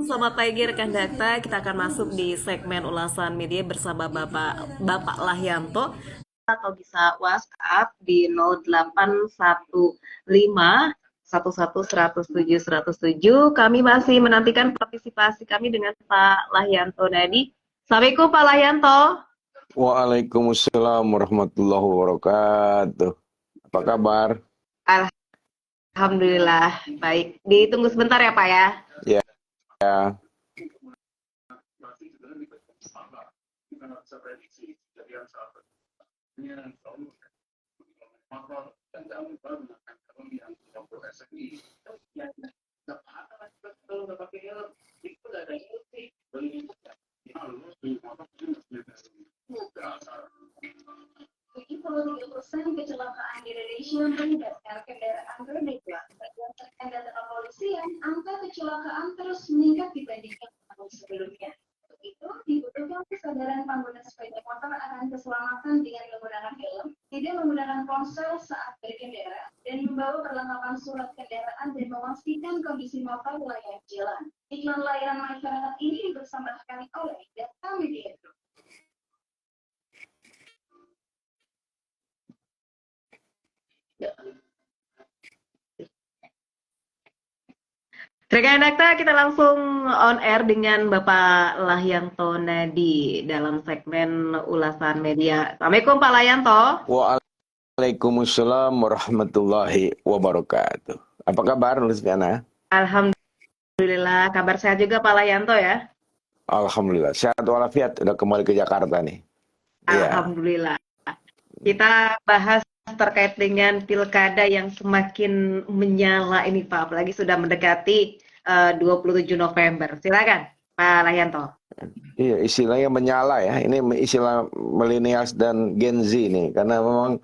Sobat Pagi Rekan Dakta, kita akan masuk di segmen ulasan media bersama Bapak Lahyanto atau bisa WhatsApp di 0815 11 107 Kami masih menantikan partisipasi kami dengan Pak Lahyanto Nadi. Assalamualaikum Pak Lahyanto. Waalaikumsalam warahmatullahi wabarakatuh. Apa kabar? Alhamdulillah baik. Ditunggu sebentar ya Pak ya. Ya, ya. Kecelakaan di Indonesia meningkat karena kendaraan roda dua. Berdasarkan data kepolisian, angka kecelakaan terus meningkat dibandingkan tahun sebelumnya. Untuk itu, dibutuhkan kesadaran pengguna sepeda motor akan keselamatan dengan menggunakan helm, tidak menggunakan ponsel saat berkendara, dan membawa perlengkapan surat kendaraan dan memastikan kondisi motor layak jalan. Iklan layanan masyarakat ini dipersembahkan oleh Data Media Group. Rekan Dakta, kita langsung on air dengan Bapak Lahyanto Nadi dalam segmen ulasan media. Assalamualaikum Pak Lahyanto. Waalaikumsalam warahmatullahi wabarakatuh. Apa kabar, Lisviana? Alhamdulillah, kabar sehat juga Pak Lahyanto ya. Alhamdulillah, sehat walafiat. Udah kembali ke Jakarta nih. Iya. Alhamdulillah. Kita bahas terkait dengan pilkada yang semakin menyala ini Pak, apalagi sudah mendekati 27 November. Silakan Pak Lahyanto. Iya, istilahnya menyala ya. Ini istilah millennials dan Gen Z nih, karena memang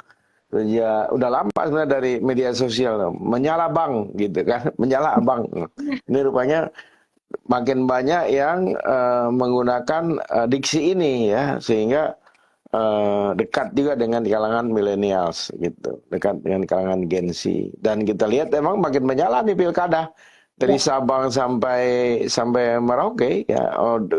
ya udah lama sebenarnya dari media sosial menyala bang gitu kan, menyala abang. Ini rupanya makin banyak yang menggunakan diksi ini ya, sehingga dekat juga dengan kalangan millennials gitu, dekat dengan kalangan Gen Z. Dan kita lihat emang makin menyala nih pilkada dari Sabang sampai Merauke ya.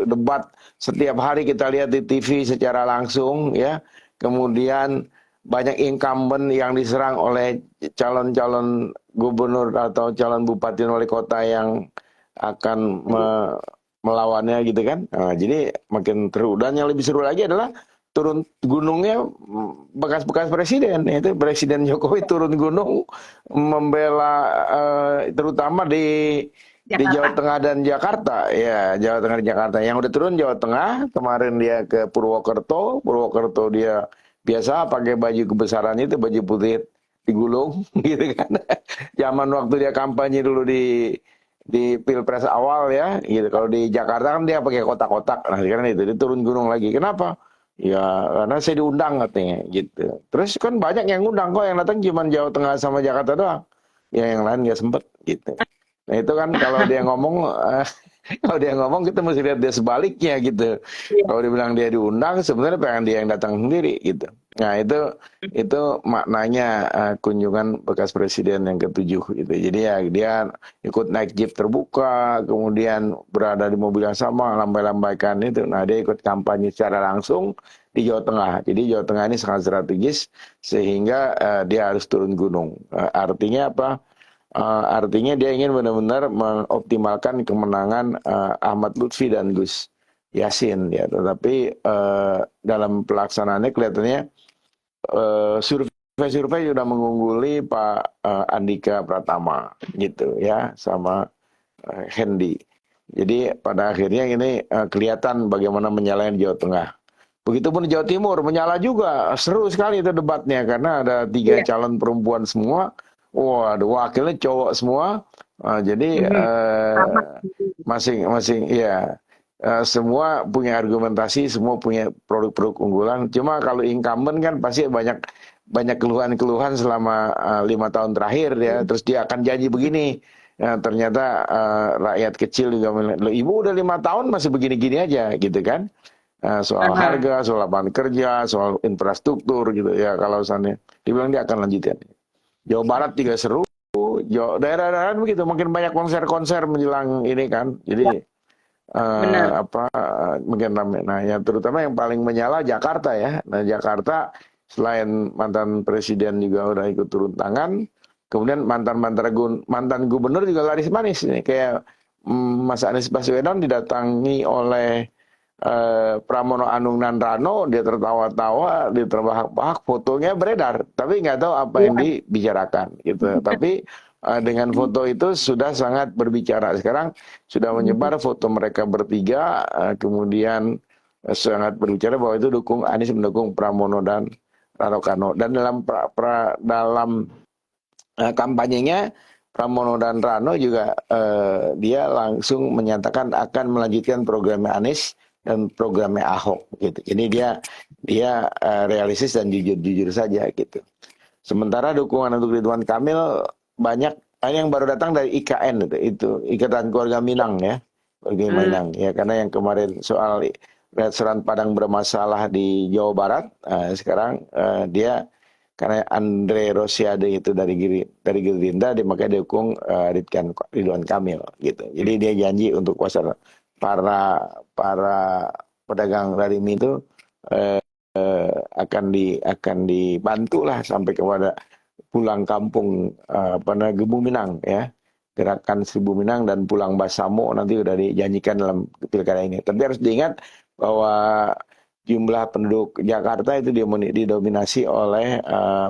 Debat setiap hari kita lihat di TV secara langsung ya. Kemudian banyak incumbent yang diserang oleh calon-calon gubernur atau calon bupati dan wali kota yang akan melawannya gitu kan. Nah, jadi makin seru. Dan yang lebih seru lagi adalah turun gunungnya bekas-bekas presiden, yaitu Presiden Jokowi turun gunung membela terutama di Jawa Tengah dan Jakarta. Ya, Jawa Tengah dan Jakarta. Yang udah turun Jawa Tengah, kemarin dia ke Purwokerto. Purwokerto dia biasa pakai baju kebesaran itu, baju putih digulung gitu kan. Zaman waktu dia kampanye dulu di Pilpres awal ya, gitu. Kalau di Jakarta kan dia pakai kotak-kotak. Nah, sekarang itu dia turun gunung lagi. Kenapa? Ya, karena saya diundang katanya gitu. Terus kan banyak yang undang kok, yang datang cuma Jawa Tengah sama Jakarta doang. Ya yang lain nggak sempet gitu. Nah itu kan kalau dia ngomong, kalau dia ngomong kita mesti lihat dia sebaliknya gitu. Kalau dia bilang dia diundang, sebenarnya pengen dia yang datang sendiri gitu. Nah itu maknanya kunjungan bekas presiden yang ketujuh gitu. Jadi ya dia ikut naik jeep terbuka, kemudian berada di mobil yang sama, lambai-lambaikan itu. Nah dia ikut kampanye secara langsung di Jawa Tengah. Jadi Jawa Tengah ini sangat strategis sehingga dia harus turun gunung. Artinya apa? Artinya dia ingin benar-benar mengoptimalkan kemenangan Ahmad Lutfi dan Gus Yassin ya. Tetapi dalam pelaksanaannya kelihatannya survei sudah mengungguli Pak Andika Pratama gitu ya, sama Hendy. Jadi pada akhirnya ini kelihatan bagaimana menyalain Jawa Tengah. Begitupun di Jawa Timur menyala juga, seru sekali itu debatnya karena ada 3 calon perempuan semua. Wah, wakilnya cowok semua. Jadi masing-masing ya. Semua punya argumentasi, semua punya produk-produk unggulan. Cuma kalau incumbent kan pasti banyak keluhan-keluhan selama 5 tahun terakhir ya. Terus dia akan janji begini. Ternyata rakyat kecil juga bilang, ibu udah 5 tahun masih begini-gini aja gitu kan. Soal harga, soal lapangan kerja, soal infrastruktur gitu ya. Kalau misalnya dibilang dia akan lanjutin. Jawa Barat juga seru. Daerah-daerah begitu, makin banyak konser-konser menjelang ini kan. Jadi Benar. mungkin nah yang terutama yang paling menyala Jakarta ya. Nah Jakarta selain mantan presiden juga udah ikut turun tangan, kemudian mantan gubernur juga laris manis nih kayak Mas Anies Baswedan didatangi oleh Pramono Anung Nandrano, dia tertawa-tawa, dia terbahak-bahak, fotonya beredar, tapi nggak tahu apa yang Iya. dibicarakan gitu. Tapi dengan foto itu sudah sangat berbicara. Sekarang sudah menyebar foto mereka bertiga, kemudian sangat berbicara bahwa itu Anies mendukung Pramono dan Rano Karno. Dan dalam kampanyenya Pramono dan Rano juga dia langsung menyatakan akan melanjutkan programnya Anies dan programnya Ahok gitu. Jadi dia realistis dan jujur saja gitu. Sementara dukungan untuk Ridwan Kamil banyak yang baru datang dari IKN itu Ikatan Keluarga Minang ya. Keluarga Minang ya, karena yang kemarin soal restoran Padang bermasalah di Jawa Barat, sekarang dia karena Andre Rosiade itu dari Gerindra, dia makanya dukung Ridwan Kamil gitu. Jadi dia janji untuk pasar para pedagang dari mie itu akan dibantu lah sampai kepada pulang kampung Gebu Minang ya. Gerakan Seribu Minang dan Pulang Basamo nanti udah dijanjikan dalam pilkada ini. Tapi harus diingat bahwa jumlah penduduk Jakarta itu didominasi oleh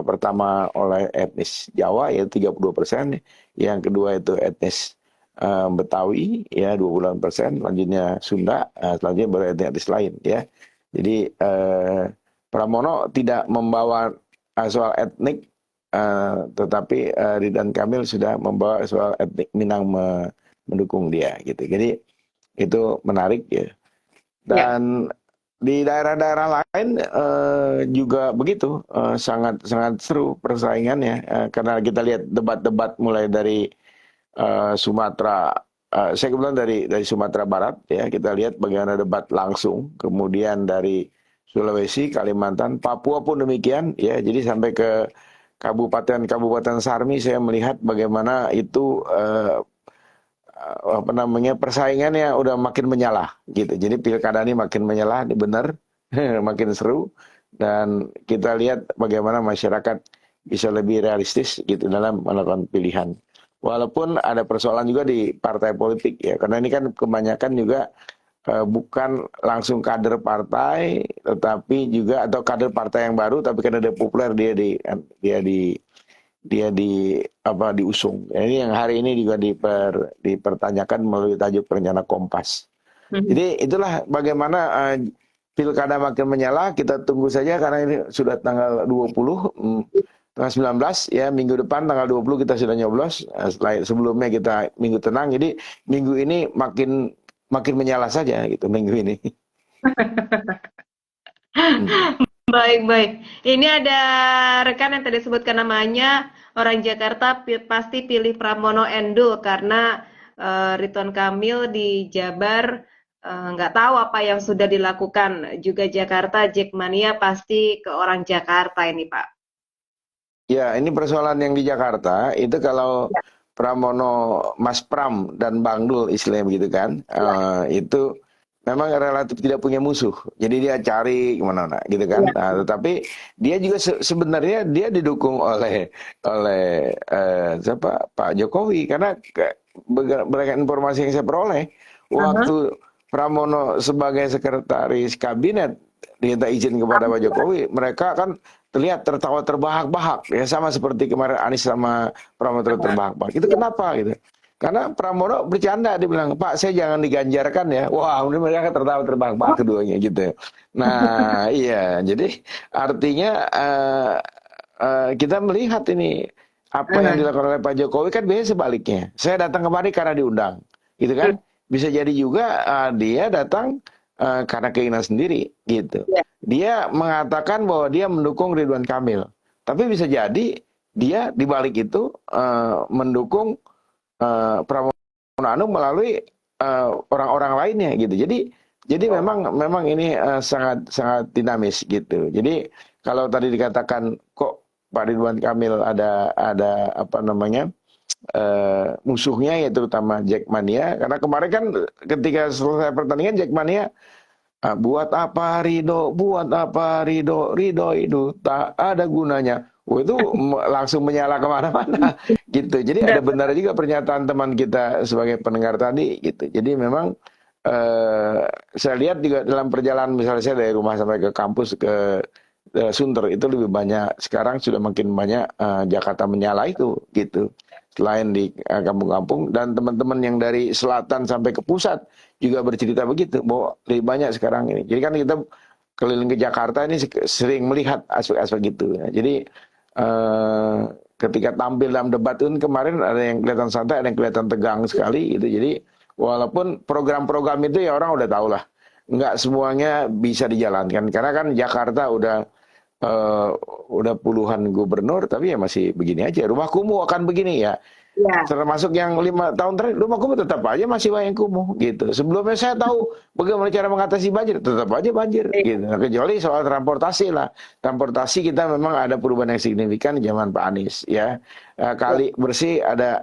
pertama oleh etnis Jawa yaitu 32%, yang kedua itu etnis Betawi ya 28%, selanjutnya Sunda, selanjutnya baru etnis lain ya. Jadi Pramono tidak membawa soal etnik, tetapi Ridwan Kamil sudah membawa soal etnik Minang mendukung dia gitu. Jadi itu menarik ya. Ya. Dan di daerah-daerah lain juga begitu, sangat sangat seru persaingannya, karena kita lihat debat-debat mulai dari Sumatera, saya kebetulan dari Sumatera Barat ya, kita lihat bagaimana debat langsung, kemudian dari Sulawesi, Kalimantan, Papua pun demikian ya. Jadi sampai ke kabupaten Sarmi saya melihat bagaimana itu persaingannya udah makin menyala gitu. Jadi pilkada ini makin menyala, ini benar, makin seru, dan kita lihat bagaimana masyarakat bisa lebih realistis gitu dalam melakukan pilihan. Walaupun ada persoalan juga di partai politik ya, karena ini kan kebanyakan juga bukan langsung kader partai, tetapi juga atau kader partai yang baru, tapi karena dia populer diusung. Ya, ini yang hari ini juga dipertanyakan melalui tajuk rencana Kompas. Jadi itulah bagaimana pilkada makin menyala. Kita tunggu saja karena ini sudah tanggal 20, tanggal 19 ya, minggu depan tanggal 20 kita sudah nyoblos. Sebelumnya kita minggu tenang. Jadi minggu ini makin menyala saja gitu minggu ini. Baik. Ini ada rekan yang tadi sebutkan namanya, orang Jakarta pasti pilih Pramono Endul karena Ridwan Kamil di Jabar nggak tahu apa yang sudah dilakukan. Juga Jakarta, Jackmania pasti ke orang Jakarta ini, Pak. Ya, ini persoalan yang di Jakarta itu kalau Pramono, Mas Pram dan Bang Dul istilahnya begitu kan, itu memang relatif tidak punya musuh. Jadi dia cari kemana gitu kan. Nah, tetapi dia juga sebenarnya dia didukung oleh siapa, Pak Jokowi, karena berdasarkan informasi yang saya peroleh waktu Pramono sebagai sekretaris kabinet diminta izin kepada Pak Jokowi, mereka kan terlihat tertawa terbahak-bahak ya, sama seperti kemarin Anies sama Pramono terbahak-bahak. Itu kenapa gitu? Karena Pramono bercanda, dia bilang, Pak saya jangan diganjarkan ya. Wah, mereka tertawa terbahak-bahak keduanya gitu. Nah iya, jadi artinya kita melihat ini apa yang dilakukan oleh Pak Jokowi kan biasanya sebaliknya. Saya datang kemari karena diundang, gitu kan? Bisa jadi juga dia datang karena keinginan sendiri, gitu. Dia mengatakan bahwa dia mendukung Ridwan Kamil, tapi bisa jadi dia di balik itu mendukung Pramono Anung melalui orang-orang lainnya, gitu. Jadi memang ini sangat sangat dinamis, gitu. Jadi kalau tadi dikatakan kok Pak Ridwan Kamil ada apa namanya musuhnya, yaitu terutama Jackmania. Karena kemarin kan ketika selesai pertandingan Jackmania, buat apa Rido, buat apa Rido, Rido itu tak ada gunanya. Oh, itu langsung menyala kemana-mana gitu. Jadi ada benar juga pernyataan teman kita sebagai pendengar tadi gitu. Jadi memang saya lihat juga dalam perjalanan, misalnya saya dari rumah sampai ke kampus ke Sunter, itu lebih banyak sekarang, sudah makin banyak Jakarta menyala itu gitu. Selain di kampung-kampung, dan teman-teman yang dari selatan sampai ke pusat juga bercerita begitu, bahwa lebih banyak sekarang ini. Jadi kan kita keliling ke Jakarta ini sering melihat aspek-aspek gitu ya. Jadi ketika tampil dalam debat itu kemarin, ada yang kelihatan santai, ada yang kelihatan tegang sekali gitu. Jadi walaupun program-program itu ya orang udah tahu lah, nggak semuanya bisa dijalankan, karena kan Jakarta udah puluhan gubernur, tapi ya masih begini aja. Rumah kumuh akan begini ya. Ya. Termasuk yang 5 tahun terakhir, rumah kumuh tetap aja masih banyak kumuh gitu. Sebelumnya saya tahu bagaimana cara mengatasi banjir, tetap aja banjir gitu. Nah, kecuali soal transportasi lah. Transportasi kita memang ada perubahan yang signifikan di zaman Pak Anies ya. Kali bersih ada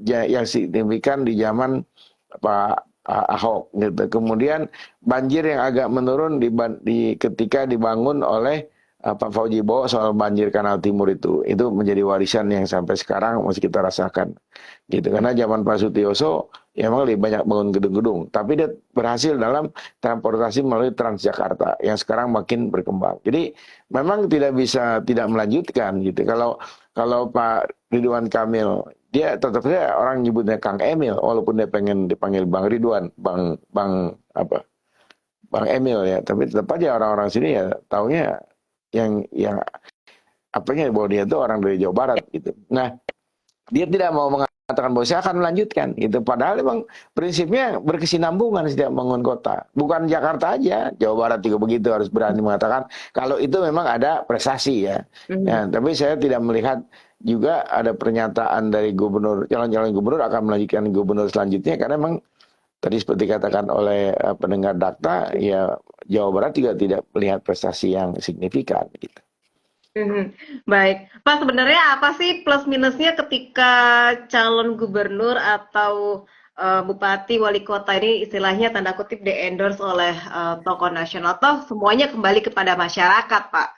yang signifikan di zaman Pak Ahok gitu. Kemudian banjir yang agak menurun ketika dibangun oleh Pak Fauji Bowo soal banjir Kanal Timur itu menjadi warisan yang sampai sekarang masih kita rasakan gitu. Karena zaman Pak Sutioso ya memang lebih banyak bangun gedung-gedung, tapi dia berhasil dalam transportasi melalui Transjakarta yang sekarang makin berkembang. Jadi memang tidak bisa tidak melanjutkan gitu. Kalau Pak Ridwan Kamil, dia tetap saja orang nyebutnya Kang Emil, walaupun dia pengen dipanggil Bang Ridwan, Bang Emil ya, tapi tetap aja orang-orang sini ya taunya yang apanya, bahwa dia itu orang dari Jawa Barat gitu. Nah, dia tidak mau mengatakan bahwa saya akan melanjutkan gitu. Padahal memang prinsipnya berkesinambungan setiap bangun kota. Bukan Jakarta aja, Jawa Barat juga begitu, harus berani mengatakan kalau itu memang ada prestasi ya. Ya, tapi saya tidak melihat juga ada pernyataan dari calon-calon gubernur akan melanjutkan gubernur selanjutnya, karena memang tadi seperti katakan oleh pendengar Dakta, ya Jawa Barat juga tidak melihat prestasi yang signifikan gitu. Baik, Pak, sebenarnya apa sih plus minusnya ketika calon gubernur atau bupati, wali kota ini istilahnya tanda kutip di-endorse oleh tokoh nasional, toh semuanya kembali kepada masyarakat, Pak?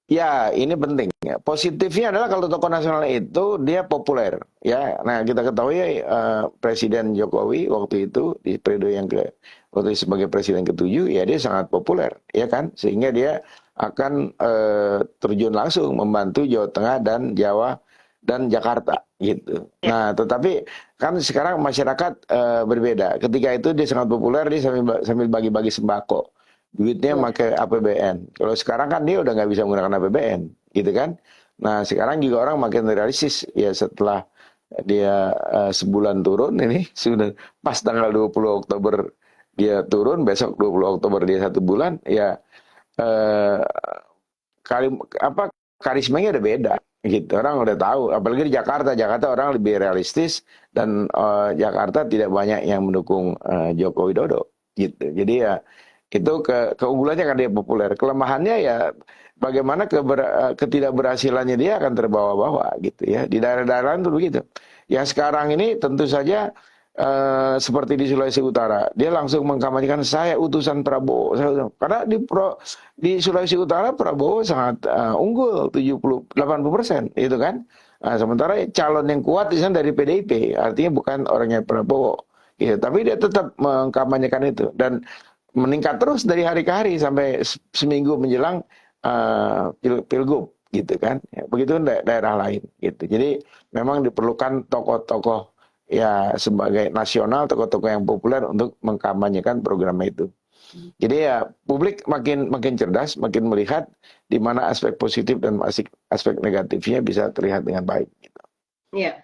Ya, ini penting. Ya. Positifnya adalah kalau tokoh nasional itu dia populer. Ya, nah kita ketahui Presiden Jokowi waktu itu di periode waktu sebagai presiden ke-7, ya dia sangat populer, ya kan? Sehingga dia akan terjun langsung membantu Jawa Tengah dan Jawa dan Jakarta gitu. Nah, tetapi kan sekarang masyarakat berbeda. Ketika itu dia sangat populer, dia sambil bagi-bagi sembako. Duitnya pakai APBN. Kalau sekarang kan dia udah nggak bisa menggunakan APBN, gitu kan? Nah, sekarang juga orang makin realistis ya, setelah dia sebulan turun ini, sudah pas tanggal 20 Oktober dia turun, besok 20 Oktober dia 1 bulan, ya karismanya udah beda gitu. Orang udah tahu, apalagi di Jakarta orang lebih realistis, dan Jakarta tidak banyak yang mendukung Joko Widodo gitu. Jadi ya itu keunggulannya kan dia populer. Kelemahannya ya bagaimana ketidakberhasilannya dia akan terbawa-bawa gitu ya. Di daerah-daerah lain tuh begitu. Yang sekarang ini tentu saja seperti di Sulawesi Utara, dia langsung mengkampanyekan saya utusan Prabowo. Karena di Sulawesi Utara Prabowo sangat unggul 70-80% itu kan. Nah, sementara calon yang kuat di sana dari PDIP, artinya bukan orangnya Prabowo. Gitu. Tapi dia tetap mengkampanyekan itu, dan meningkat terus dari hari ke hari sampai seminggu menjelang pilgub gitu kan. Ya, begitu daerah lain gitu. Jadi memang diperlukan tokoh-tokoh ya sebagai nasional, tokoh-tokoh yang populer untuk mengkampanyekan program itu. Jadi ya publik makin cerdas, makin melihat di mana aspek positif dan aspek negatifnya bisa terlihat dengan baik gitu. Iya.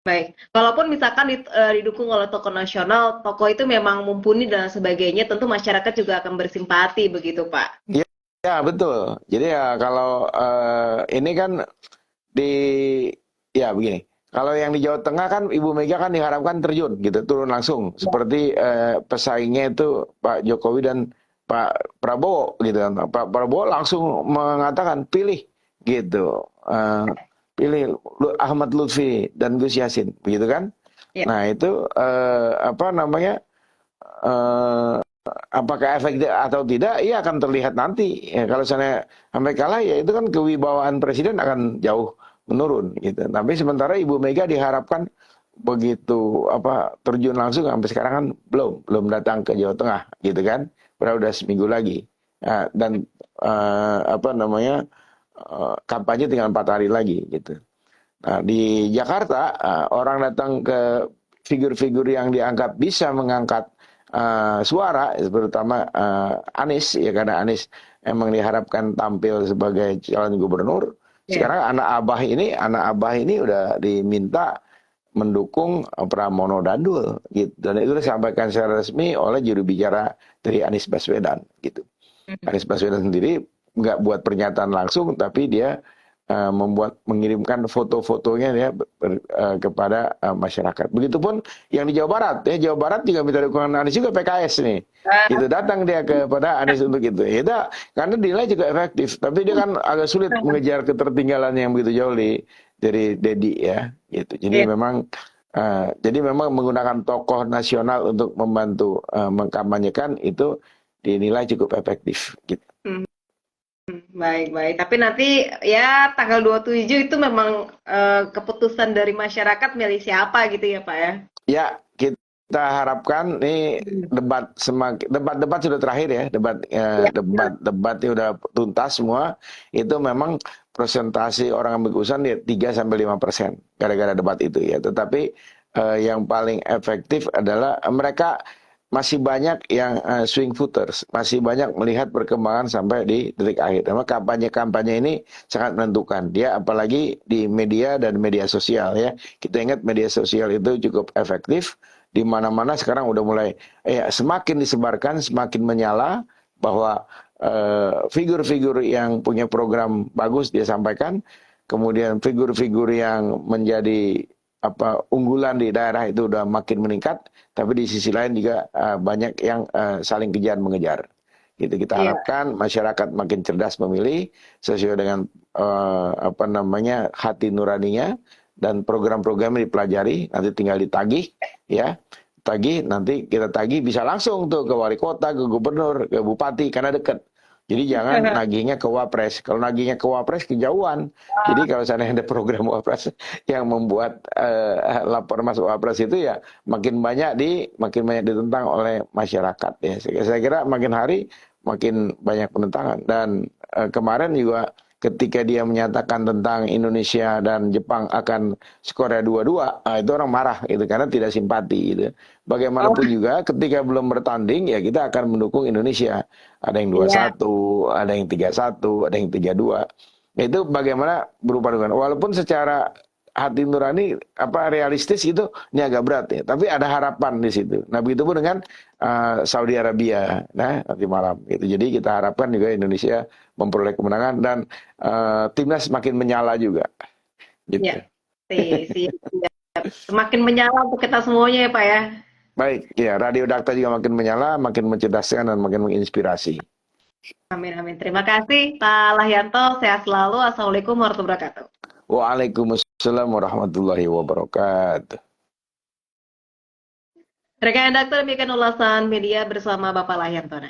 Baik, kalaupun misalkan didukung oleh tokoh nasional, tokoh itu memang mumpuni dan sebagainya, tentu masyarakat juga akan bersimpati begitu, Pak. Ya betul. Jadi ya kalau ini kan begini. Kalau yang di Jawa Tengah kan Ibu Mega kan diharapkan terjun gitu, turun langsung seperti pesaingnya itu Pak Jokowi dan Pak Prabowo gitu kan. Pak Prabowo langsung mengatakan pilih gitu. pilih Ahmad Lutfi dan Gus Yassin, begitu kan? Ya. Nah itu apa namanya? Apakah efektif atau tidak, ia akan terlihat nanti. Ya, kalau saya sampai kalah, ya itu kan kewibawaan presiden akan jauh menurun gitu. Tapi sementara Ibu Mega diharapkan begitu apa terjun langsung sampai sekarang kan belum datang ke Jawa Tengah gitu kan. Padahal udah seminggu lagi. Nah, dan apa namanya kampanye tinggal 4 hari lagi gitu. Nah, di Jakarta orang datang ke figur-figur yang dianggap bisa mengangkat suara, terutama Anies, ya karena Anies emang diharapkan tampil sebagai calon gubernur. Ya. Sekarang anak abah ini udah diminta mendukung Pramono Dandul, gitu. Dan itu disampaikan secara resmi oleh juru bicara dari Anies Baswedan, gitu. Anies Baswedan sendiri nggak buat pernyataan langsung, tapi dia mengirimkan foto-fotonya ya kepada masyarakat. Begitupun yang di Jawa Barat, ya Jawa Barat juga minta dukungan Anies juga PKS nih. Itu datang dia kepada Anies untuk itu. Ya, karena dinilai juga efektif, tapi dia kan agak sulit mengejar ketertinggalan yang begitu jauh dari Dedi ya, gitu. Ya. Jadi memang menggunakan tokoh nasional untuk membantu mengkampanyekan itu dinilai cukup efektif, gitu. Baik. Tapi nanti ya tanggal 27 itu memang keputusan dari masyarakat milih siapa gitu ya Pak ya? Ya, kita harapkan nih debat sudah terakhir ya, debat sudah tuntas semua. Itu memang presentasi orang ambil keputusan di 3-5% gara-gara debat itu ya. Tetapi yang paling efektif adalah mereka masih banyak yang swing voters, masih banyak melihat perkembangan sampai di detik akhir. Karena kampanye-kampanye ini sangat menentukan. Dia apalagi di media dan media sosial ya. Kita ingat media sosial itu cukup efektif. Di mana-mana sekarang udah mulai semakin disebarkan, semakin menyala bahwa figur-figur yang punya program bagus dia sampaikan. Kemudian figur-figur yang menjadi unggulan di daerah itu udah makin meningkat, tapi di sisi lain juga banyak yang saling kejar mengejar. Gitu kita harapkan masyarakat makin cerdas memilih sesuai dengan hati nuraninya, dan program-program dipelajari, nanti tinggal ditagih ya. Nanti kita tagih bisa langsung tuh ke wali kota, ke gubernur, ke bupati karena dekat. Jadi jangan nagihnya ke Wapres. Kalau nagihnya ke Wapres kejauhan. Jadi kalau sana ada program Wapres yang membuat lapor masuk Wapres itu ya makin banyak ditentang oleh masyarakat ya. Saya kira makin hari makin banyak penentangan. Dan kemarin juga ketika dia menyatakan tentang Indonesia dan Jepang akan skornya 2-2, itu orang marah gitu karena tidak simpati gitu. Bagaimanapun juga ketika belum bertanding ya kita akan mendukung Indonesia. Ada yang 2-1, ada yang 3-1, ada yang 3-2. Itu bagaimana berupa dengan walaupun secara hati nurani realistis itu ini agak berat ya, tapi ada harapan di situ. Nah, begitupun dengan Saudi Arabia nanti malam gitu. Jadi kita harapkan juga Indonesia memperoleh kemenangan dan timnas semakin menyala juga. Gitu. Ya, semakin menyala untuk kita semuanya ya Pak ya. Baik, ya Radio Dakta juga makin menyala, makin mencerdaskan dan makin menginspirasi. Amin. Terima kasih Pak Lahyanto, sehat selalu. Assalamualaikum warahmatullahi wabarakatuh. Waalaikumsalam warahmatullahi wabarakatuh. Rekan Dakta, demikian ulasan media bersama Bapak Lahyanto.